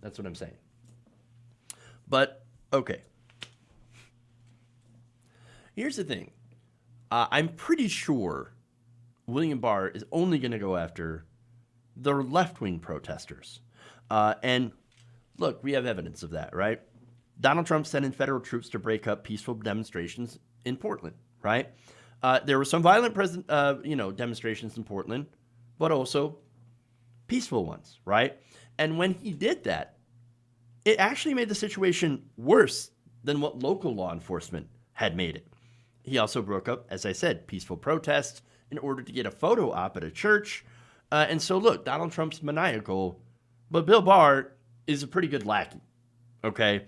that's what I'm saying. But, okay. Here's the thing. I'm pretty sure William Barr is only going to go after the left-wing protesters. And Look, we have evidence of that, right? Donald Trump sent in federal troops to break up peaceful demonstrations in Portland, right? There were some violent demonstrations in Portland, but also peaceful ones, right? And when he did that, it actually made the situation worse than what local law enforcement had made it. He also broke up, as I said, peaceful protests in order to get a photo op at a church. And so, look, Donald Trump's maniacal, but Bill Barr is a pretty good lackey, okay?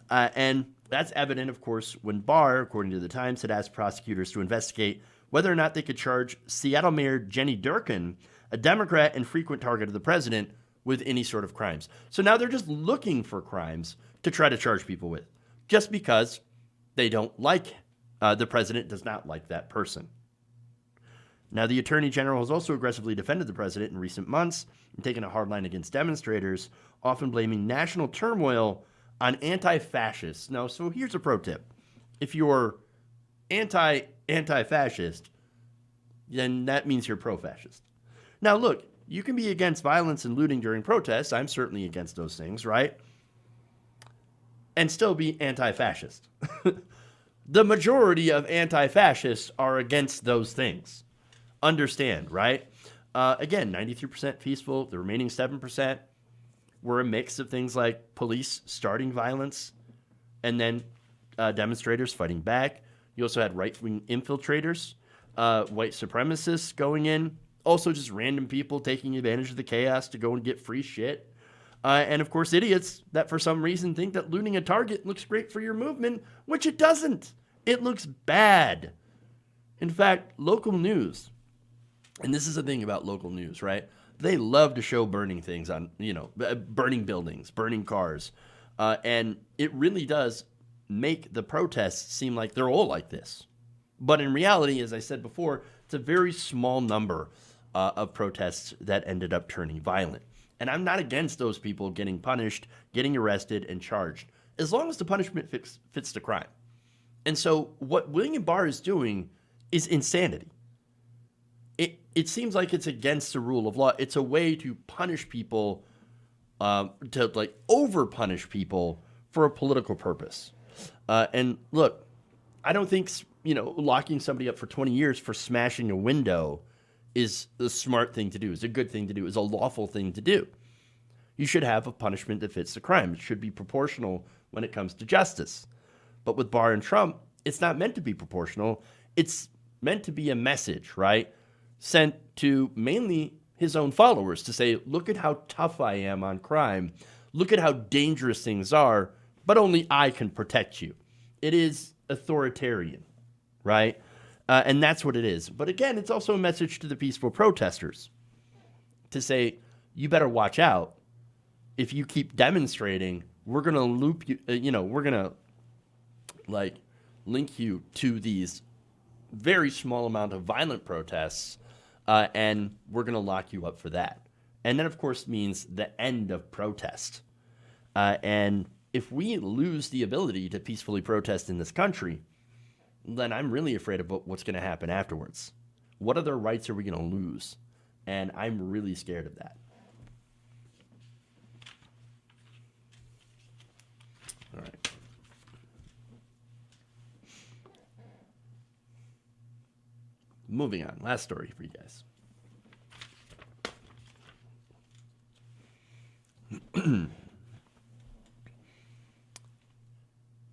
And that's evident, of course, when Barr, according to the Times, had asked prosecutors to investigate whether or not they could charge Seattle Mayor Jenny Durkan, a Democrat and frequent target of the president, with any sort of crimes. So now they're just looking for crimes to try to charge people with, just because they don't like, the president does not like that person. Now, the Attorney General has also aggressively defended the president in recent months and taken a hard line against demonstrators, often blaming national turmoil on anti-fascists. Now, so here's a pro tip. If you're anti-fascist, then that means you're pro-fascist. Now, look, you can be against violence and looting during protests. I'm certainly against those things, right? And still be anti-fascist. The majority of anti-fascists are against those things. Understand, right? Again, 93% peaceful. The remaining 7% were a mix of things like police starting violence and then demonstrators fighting back. You also had right-wing infiltrators, white supremacists going in, also just random people taking advantage of the chaos to go and get free shit. And of course, idiots that for some reason think that looting a Target looks great for your movement, which it doesn't. It looks bad. In fact, local news, and this is the thing about local news, right? They love to show burning things on, burning buildings, burning cars. And it really does make the protests seem like they're all like this. But in reality, as I said before, it's a very small number of protests that ended up turning violent. And I'm not against those people getting punished, getting arrested, and charged, as long as the punishment fits the crime. And so what William Barr is doing is insanity. It seems like it's against the rule of law. It's a way to punish people, to over-punish people for a political purpose. And look, I don't think, locking somebody up for 20 years for smashing a window is a smart thing to do, is a good thing to do, is a lawful thing to do. You should have a punishment that fits the crime. It should be proportional when it comes to justice. But with Barr and Trump, it's not meant to be proportional. It's meant to be a message, right? Sent to mainly his own followers to say, look at how tough I am on crime. Look at how dangerous things are, but only I can protect you. It is authoritarian, right? And that's what it is. But again, it's also a message to the peaceful protesters to say, you better watch out. If you keep demonstrating, we're going to loop you, we're going to link you to these very small amount of violent protests, and we're going to lock you up for that. And that, of course, means the end of protest. And if we lose the ability to peacefully protest in this country, then I'm really afraid of what's going to happen afterwards. What other rights are we going to lose? And I'm really scared of that. All right. Moving on. Last story for you guys.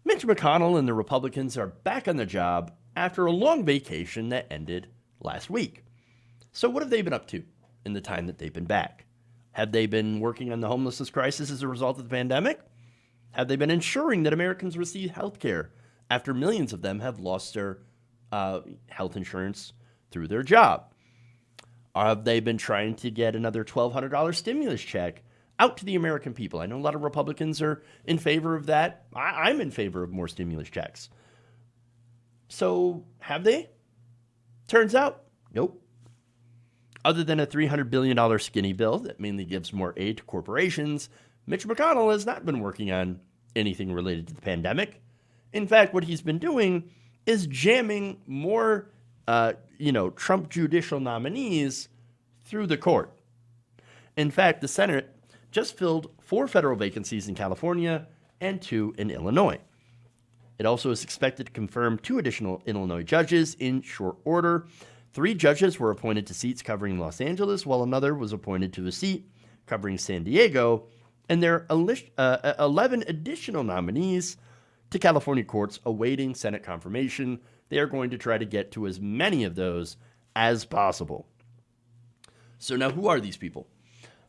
Mitch McConnell and the Republicans are back on the job after a long vacation that ended last week. So what have they been up to in the time that they've been back? Have they been working on the homelessness crisis as a result of the pandemic? Have they been ensuring that Americans receive health care after millions of them have lost their health insurance through their job? Have they been trying to get another $1,200 stimulus check out to the American people? I know a lot of Republicans are in favor of that. I'm in favor of more stimulus checks. So have they? Turns out, nope. Other than a $300 billion skinny bill that mainly gives more aid to corporations, Mitch McConnell has not been working on anything related to the pandemic. In fact, what he's been doing is jamming more, Trump judicial nominees through the court. In fact, the Senate just filled 4 federal vacancies in California and 2 in Illinois. It also is expected to confirm 2 additional Illinois judges in short order. 3 judges were appointed to seats covering Los Angeles, while another was appointed to a seat covering San Diego, and there are 11 additional nominees to California courts awaiting Senate confirmation. They are going to try to get to as many of those as possible. So now, who are these people?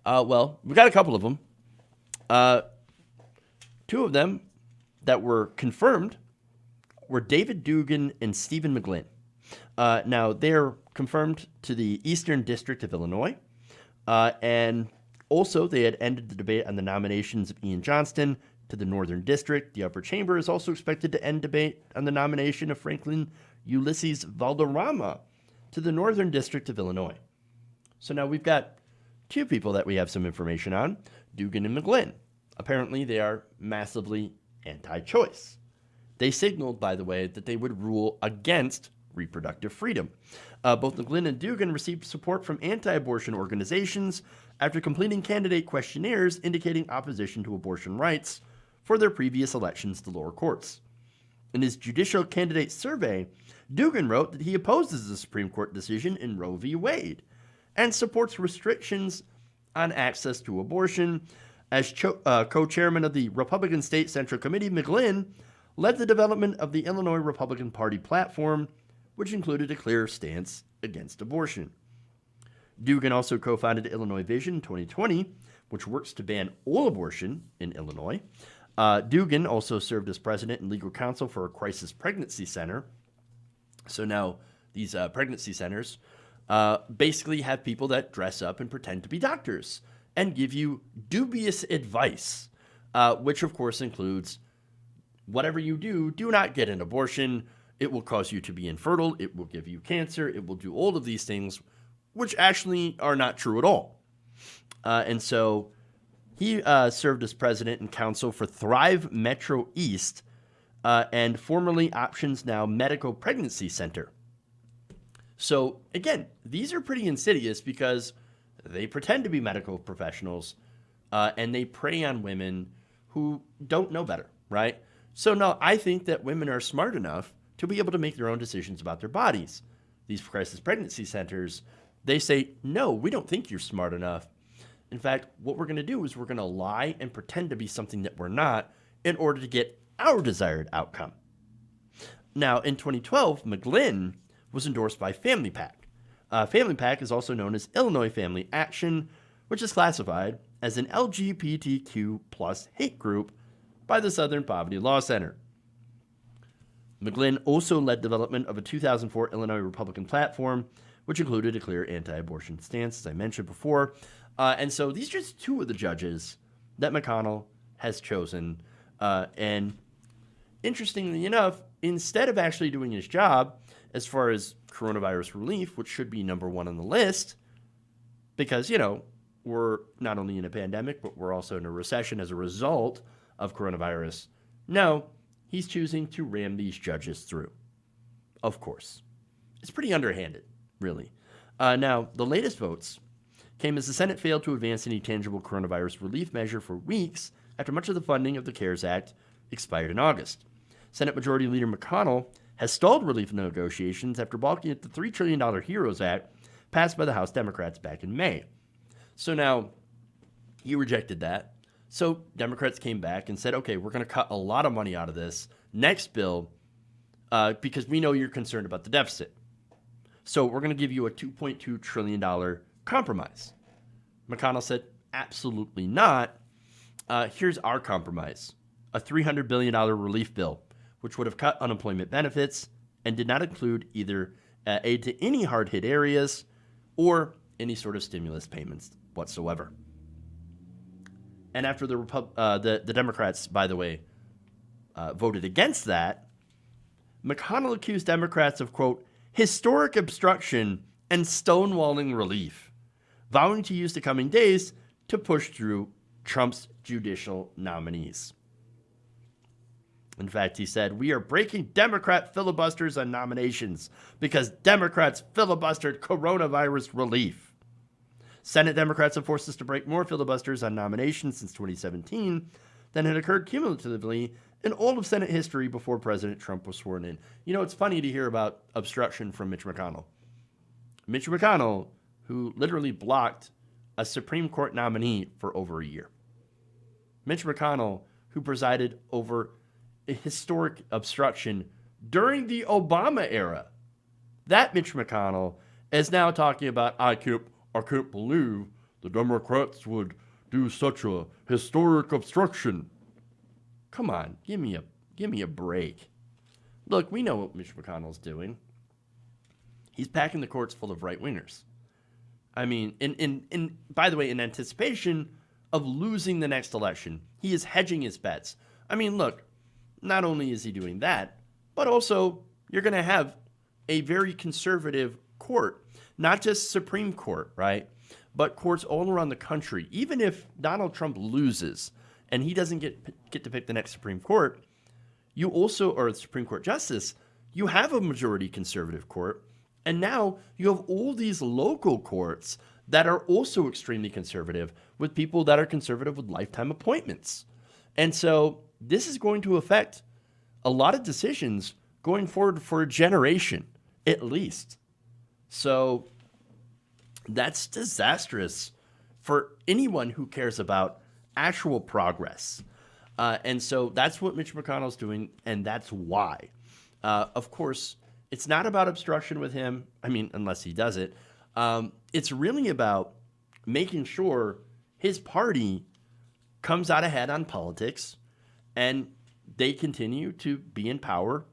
Well, we got a couple of them. 2 of them that were confirmed were David Dugan and Stephen McGlynn. Now, they're confirmed to the Eastern District of Illinois, and also they had ended the debate on the nominations of Ian Johnston to the Northern District. The upper chamber is also expected to end debate on the nomination of Franklin Ulysses Valderrama to the Northern District of Illinois. So now we've got 2 people that we have some information on, Dugan and McGlynn. Apparently they are massively anti-choice. They signaled, by the way, that they would rule against reproductive freedom. Both McGlynn and Dugan received support from anti-abortion organizations after completing candidate questionnaires indicating opposition to abortion rights for their previous elections to lower courts. In his judicial candidate survey, Dugan wrote that he opposes the Supreme Court decision in Roe v. Wade and supports restrictions on access to abortion. As co-chairman of the Republican State Central Committee, McGlynn led the development of the Illinois Republican Party platform, which included a clear stance against abortion. Dugan also co-founded Illinois Vision in 2020, which works to ban all abortion in Illinois. Dugan also served as president and legal counsel for a crisis pregnancy center. So now these pregnancy centers basically have people that dress up and pretend to be doctors and give you dubious advice, which of course includes whatever you do, do not get an abortion. It will cause you to be infertile. It will give you cancer. It will do all of these things, which actually are not true at all. And so he served as president and counsel for Thrive Metro East and formerly Options Now Medical Pregnancy Center. So again, these are pretty insidious because they pretend to be medical professionals and they prey on women who don't know better, right? So no, I think that women are smart enough to be able to make their own decisions about their bodies. These crisis pregnancy centers, they say, no, we don't think you're smart enough. In fact, what we're going to do is we're going to lie and pretend to be something that we're not in order to get our desired outcome. Now, in 2012, McGlynn was endorsed by Family PAC. Family PAC is also known as Illinois Family Action, which is classified as an LGBTQ plus hate group by the Southern Poverty Law Center. McGlynn also led development of a 2004 Illinois Republican platform, which included a clear anti-abortion stance, as I mentioned before. And so these are just 2 of the judges that McConnell has chosen. And interestingly enough, instead of actually doing his job as far as coronavirus relief, which should be number 1 on the list, because, you know, we're not only in a pandemic, but we're also in a recession as a result of coronavirus. No, he's choosing to ram these judges through. Of course. It's pretty underhanded, really. Now, the latest votes came as the Senate failed to advance any tangible coronavirus relief measure for weeks after much of the funding of the CARES Act expired in August. Senate Majority Leader McConnell has stalled relief negotiations after balking at the $3 trillion HEROES Act passed by the House Democrats back in May. So now, he rejected that. So Democrats came back and said, okay, we're going to cut a lot of money out of this next bill because we know you're concerned about the deficit. So we're going to give you a $2.2 trillion compromise. McConnell said, absolutely not. Here's our compromise, a $300 billion relief bill, which would have cut unemployment benefits and did not include either aid to any hard-hit areas or any sort of stimulus payments whatsoever. And after the Democrats, by the way, voted against that, McConnell accused Democrats of, quote, historic obstruction and stonewalling relief, vowing to use the coming days to push through Trump's judicial nominees. In fact, he said, we are breaking Democrat filibusters on nominations because Democrats filibustered coronavirus relief. Senate Democrats have forced us to break more filibusters on nominations since 2017 than had occurred cumulatively in all of Senate history before President Trump was sworn in. You know, it's funny to hear about obstruction from Mitch McConnell. Mitch McConnell, who literally blocked a Supreme Court nominee for over a year. Mitch McConnell, who presided over a historic obstruction during the Obama era. That Mitch McConnell is now talking about, I can't believe the Democrats would do such a historic obstruction. Come on, give me a break. Look, we know what Mitch McConnell's doing. He's packing the courts full of right-wingers. I mean, by the way, in anticipation of losing the next election, he is hedging his bets. I mean, look, not only is he doing that, but also you're going to have a very conservative court, not just Supreme Court, right? But courts all around the country. Even if Donald Trump loses and he doesn't get to pick the next Supreme Court, you also, or Supreme Court justice, you have a majority conservative court. And now you have all these local courts that are also extremely conservative with people that are conservative with lifetime appointments. And so this is going to affect a lot of decisions going forward for a generation, at least. So that's disastrous for anyone who cares about actual progress. And so that's what Mitch McConnell's doing, and that's why. Of course, it's not about obstruction with him. I mean, unless he does it. It's really about making sure his party comes out ahead on politics and they continue to be in power.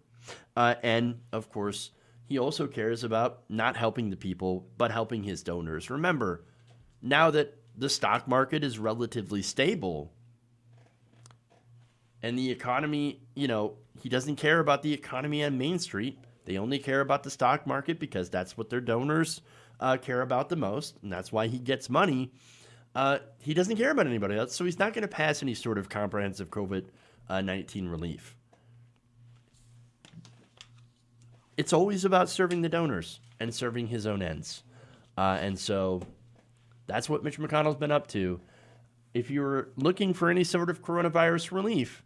And, of course, he also cares about not helping the people, but helping his donors. Remember, now that the stock market is relatively stable and the economy, you know, he doesn't care about the economy on Main Street. They only care about the stock market because that's what their donors care about the most, and that's why he gets money. He doesn't care about anybody else, so he's not going to pass any sort of comprehensive COVID-19 relief. It's always about serving the donors and serving his own ends. And so that's what Mitch McConnell's been up to. If you're looking for any sort of coronavirus relief,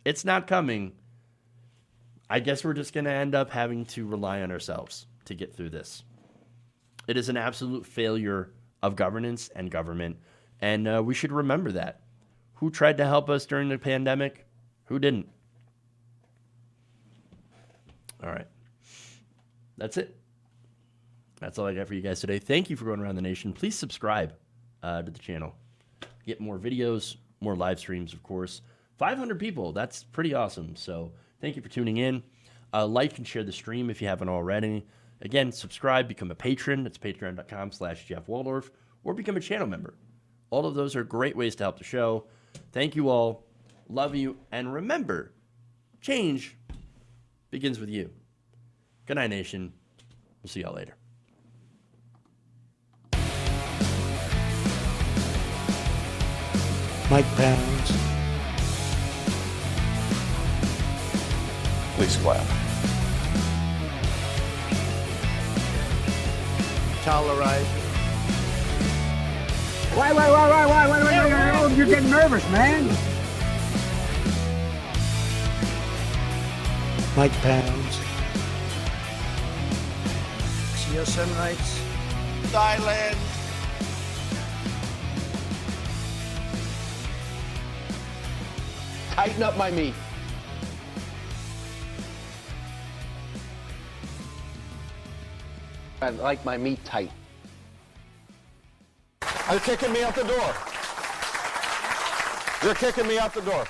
it's not coming. I guess we're just going to end up having to rely on ourselves to get through this. It is an absolute failure of governance and government, and we should remember that. Who tried to help us during the pandemic? Who didn't? All right. That's it. That's all I got for you guys today. Thank you for going around the nation. Please subscribe to the channel. Get more videos, more live streams, of course. 500 people. That's pretty awesome. So thank you for tuning in. Like and share the stream if you haven't already. Again, subscribe, become a patron. It's patreon.com/Jeff Waldorf, or become a channel member. All of those are great ways to help the show. Thank you all. Love you. And remember, change begins with you. Good night, nation. We'll see y'all later. Mike Pounds. Please clap. Tolerate. Why? You're getting nervous, man. Mike Pounds. CSM rights. Thailand. Tighten up my meat. I like my meat tight. They're kicking me out the door. They're kicking me out the door.